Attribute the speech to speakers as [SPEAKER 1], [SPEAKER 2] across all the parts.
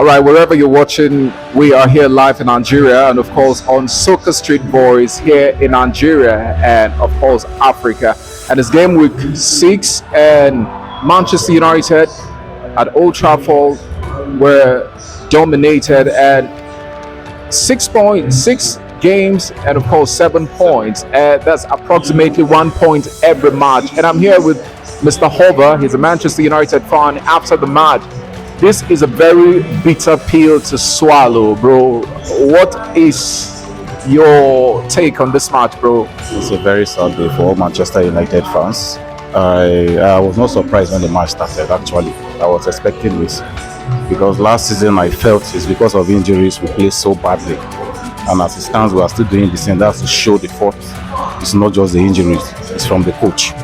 [SPEAKER 1] All right, wherever you're watching, we are here live in Nigeria and, of course, on Soccer Street Boys here in Nigeria and, of course, Africa. And it's game week 6, and Manchester United at Old Trafford were dominated, and 6 games and, of course, 7 points. That's approximately 1 point every match. And I'm here with Mr. Hova. He's a Manchester United fan. After the match, this is a very bitter pill to swallow, bro. What is your take on this match, bro?
[SPEAKER 2] It's a very sad day for all Manchester United fans. I was not surprised when the match started, actually. I was expecting this because last season I felt it's because of injuries we played so badly. And as it stands, we are still doing the same. That's to show the fault. It's not just the injuries, it's from the coach.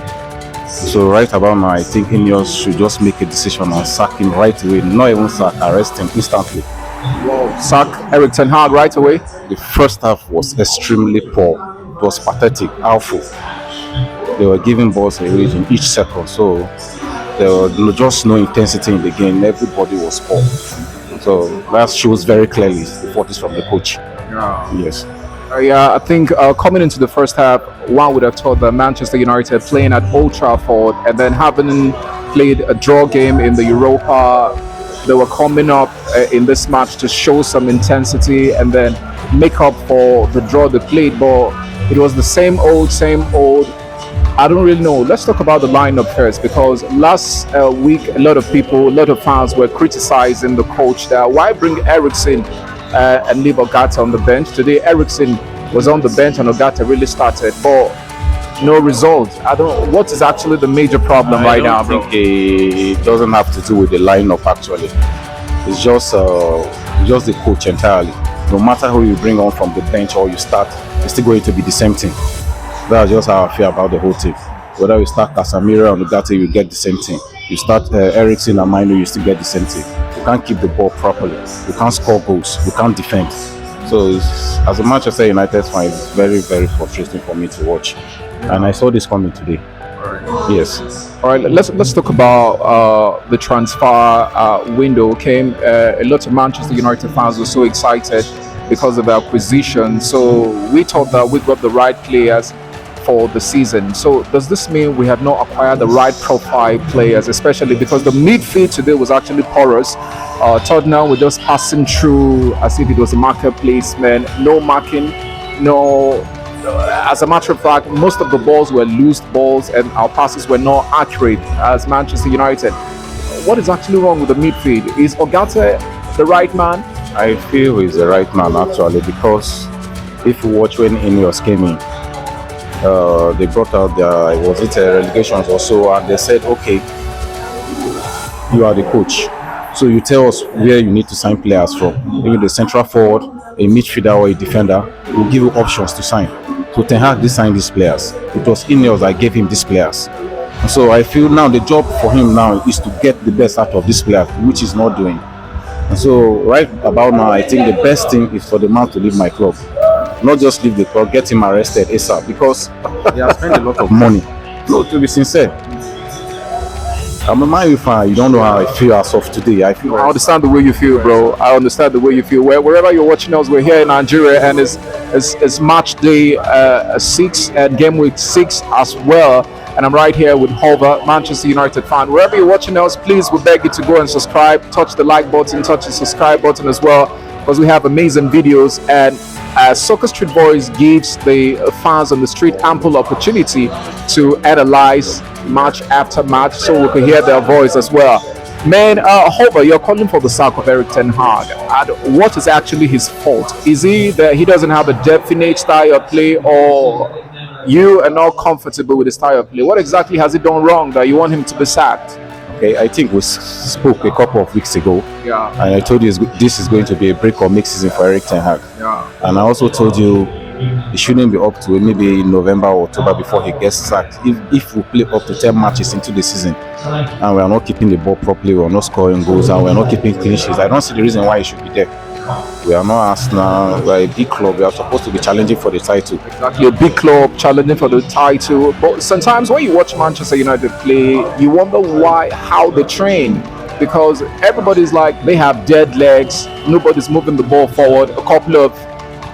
[SPEAKER 2] So right about now, I think Ineos should just make a decision and sack him right away. Not even sack, arrest him instantly.
[SPEAKER 1] Whoa. Sack Erik ten Hag right away?
[SPEAKER 2] The first half was extremely poor. It was pathetic, awful. They were giving balls away in each second, so there was just no intensity in the game. Everybody was poor. So that shows very clearly the fault is from the coach.
[SPEAKER 1] Yeah.
[SPEAKER 2] Yes.
[SPEAKER 1] Yeah, I think coming into the first half, one would have thought that Manchester United playing at Old Trafford and then having played a draw game in the Europa, they were coming up in this match to show some intensity and then make up for the draw they played. But it was the same old. I don't really know. Let's talk about the lineup first, because last week a lot of fans were criticizing the coach that why bring Eriksen and leave Ogata on the bench. Today Eriksen was on the bench and Ogata really started, but no result. What is actually the major problem right now, bro?
[SPEAKER 2] I think it doesn't have to do with the lineup actually. It's just the coach entirely. No matter who you bring on from the bench or you start, it's still going to be the same thing. That's just how I feel about the whole team. Whether you start Casemiro and Ogata, you get the same thing. You start Eriksen and Mino, you still get the same thing. You can't keep the ball properly. You can't score goals. You can't defend. So as a Manchester United fan, it's very, very frustrating for me to watch. And I saw this coming today. Yes.
[SPEAKER 1] All right. Let's talk about the transfer window. A lot of Manchester United fans were so excited because of the acquisition. So we thought that we got the right players for the season. So does this mean we have not acquired the right profile players, especially because the midfield today was actually porous? Tottenham were just passing through as if it was a marketplace, man. No marking, no. As a matter of fact, most of the balls were loose balls and our passes were not accurate as Manchester United. What is actually wrong with the midfield? Is Ogata the right man?
[SPEAKER 2] I feel he's the right man actually, because if you watch when Ineos came in, they brought out their relegations or so, and they said, okay, you are the coach, so you tell us where you need to sign players from. Even the central forward, a midfielder or a defender, will give you options to sign. So Ten Hag did sign these players. It was Ineos that gave him these players. And so I feel now the job for him now is to get the best out of these players, which he's not doing. And so right about now, I think the best thing is for the man to leave my club. Not just leave the club, get him arrested ASAP, because he has spent a lot of money. No, to be sincere, I'm a Man U fan. You don't know how I feel as of today. I
[SPEAKER 1] understand the way you feel, bro. I understand the way you feel. Wherever you're watching us, we're here in Nigeria, and it's match day 6 and game week 6 as well. And I'm right here with Hova, Manchester United fan. Wherever you're watching us, please, we beg you to go and subscribe. Touch the like button, touch the subscribe button as well, because we have amazing videos. And Soccer Street Boys gives the fans on the street ample opportunity to analyze match after match, so we can hear their voice as well. Man, Hova, you're calling for the sack of Erik ten Hag. And what is actually his fault? Is he that he doesn't have a definite style of play, or you are not comfortable with the style of play? What exactly has he done wrong that you want him to be sacked?
[SPEAKER 2] Okay, I think we spoke a couple of weeks ago.
[SPEAKER 1] Yeah.
[SPEAKER 2] And I told you this is going to be a break or mix season for Erik ten Hag.
[SPEAKER 1] Yeah.
[SPEAKER 2] And I also told you it shouldn't be up to maybe in November or October before he gets sacked. If we play up to 10 matches into the season and we are not keeping the ball properly, we are not scoring goals, and we are not keeping clean sheets, I don't see the reason why he should be there. We are not Arsenal, we are a big club, we are supposed to be challenging for the title.
[SPEAKER 1] Exactly, a big club challenging for the title. But sometimes when you watch Manchester United play, you wonder how they train. because everybody's like they have dead legs, nobody's moving the ball forward, a couple of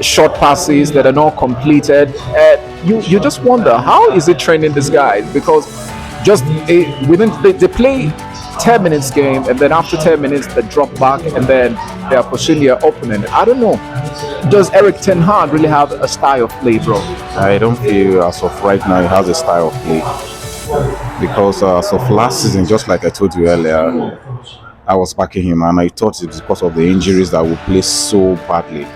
[SPEAKER 1] short passes that are not completed, and you just wonder how is it training these guys, because just within they play 10 minutes game, and then after 10 minutes they drop back and then they are pushing their opponent. I don't know, does Eric Ten Hag really have a style of play, bro?
[SPEAKER 2] I don't feel as of right now he has a style of play, because as of last season, just like I told you earlier, I was backing him and I thought it was because of the injuries that we played so badly.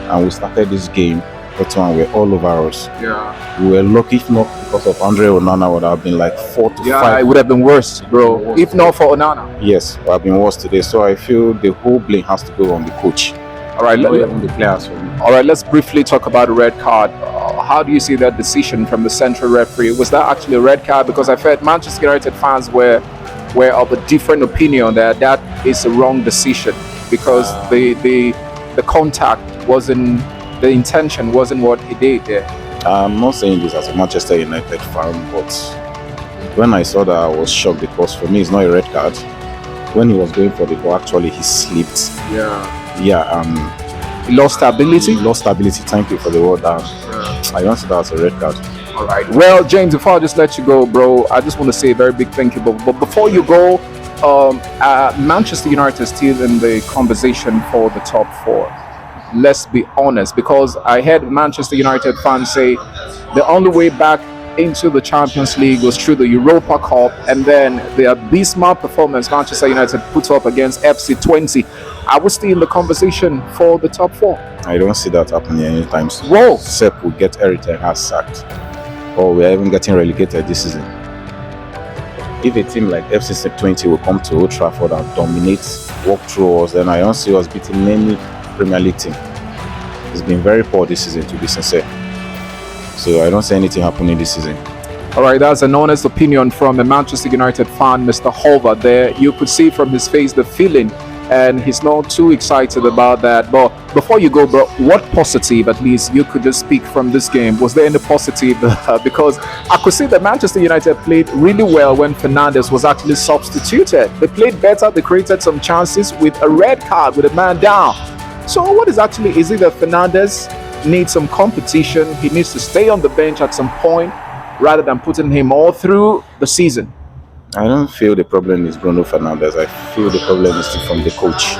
[SPEAKER 2] And we started this game, but one were all over us.
[SPEAKER 1] Yeah.
[SPEAKER 2] We were lucky, if not because of Andre Onana, would have been like 4 to 5.
[SPEAKER 1] Yeah, it would have been worse, bro. If not for Onana.
[SPEAKER 2] Yes, would have been worse today. So I feel the whole blame has to go on the coach.
[SPEAKER 1] All right,
[SPEAKER 2] not even the players for me.
[SPEAKER 1] All right, let's briefly talk about the red card. How do you see that decision from the central referee? Was that actually a red card? Because I've heard Manchester United fans were of a different opinion that is a wrong decision, because the contact wasn't, the intention wasn't what he did there.
[SPEAKER 2] I'm not saying this as a Manchester United fan, but when I saw that, I was shocked, because for me it's not a red card. When he was going for the ball, actually he slipped.
[SPEAKER 1] He lost stability.
[SPEAKER 2] Thank you for the word. I don't see that as a red card.
[SPEAKER 1] All right. Well, James, before I just let you go, bro, I just want to say a very big thank you. But before you go, Manchester United is still in the conversation for the top 4. Let's be honest, because I heard Manchester United fans say the only way back into the Champions League was through the Europa Cup, and then the abysmal performance Manchester United put up against FC20. Are we still in the conversation for the top 4?
[SPEAKER 2] I don't see that happening anytime soon.
[SPEAKER 1] Whoa!
[SPEAKER 2] Except we get Eric Ten Hag sacked, or we are even getting relegated this season. If a team like FC20 will come to Old Trafford and dominate, walk through us, then I don't see us beating any Premier League team. It's been very poor this season, to be sincere. So I don't see anything happening this season.
[SPEAKER 1] All right, that's an honest opinion from a Manchester United fan, Mr. Hova there. You could see from his face the feeling, and he's not too excited about that. But before you go, bro, what positive, at least, you could just speak from this game? Was there any positive? Because I could see that Manchester United played really well when Fernandes was actually substituted. They played better, they created some chances with a red card, with a man down. So what is it that Fernandes needs some competition? He needs to stay on the bench at some point rather than putting him all through the season?
[SPEAKER 2] I don't feel the problem is Bruno Fernandes. I feel the problem is still from the coach.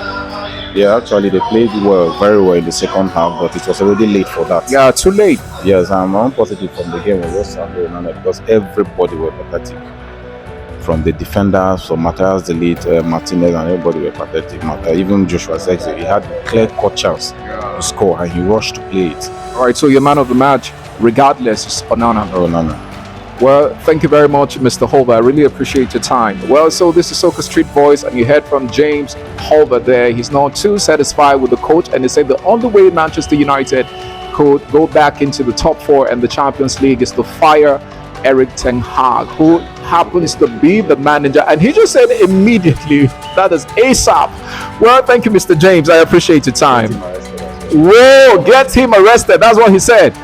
[SPEAKER 2] Yeah, actually they played very well in the second half, but it was already late for that.
[SPEAKER 1] Yeah, too late.
[SPEAKER 2] Yes, I'm positive from the game was Andre Onana, because everybody were pathetic. From the defenders, from Matthias De Ligt, Martinez, and everybody were pathetic. Even Joshua Zexi, he had a clear-cut chance to score, and he rushed to play it.
[SPEAKER 1] All right, so your man of the match, regardless, is Onana.
[SPEAKER 2] Onana.
[SPEAKER 1] Well, thank you very much, Mr. Hova. I really appreciate your time. Well, so this is Soccer Street Voice, and you heard from James Hova there. He's not too satisfied with the coach, and he said the only way Manchester United could go back into the top 4 and the Champions League is to fire Eric Ten Hag, who happens to be the manager. And he just said immediately, that is ASAP. Well, thank you, Mr. James. I appreciate your time. Whoa, get him arrested. That's what he said.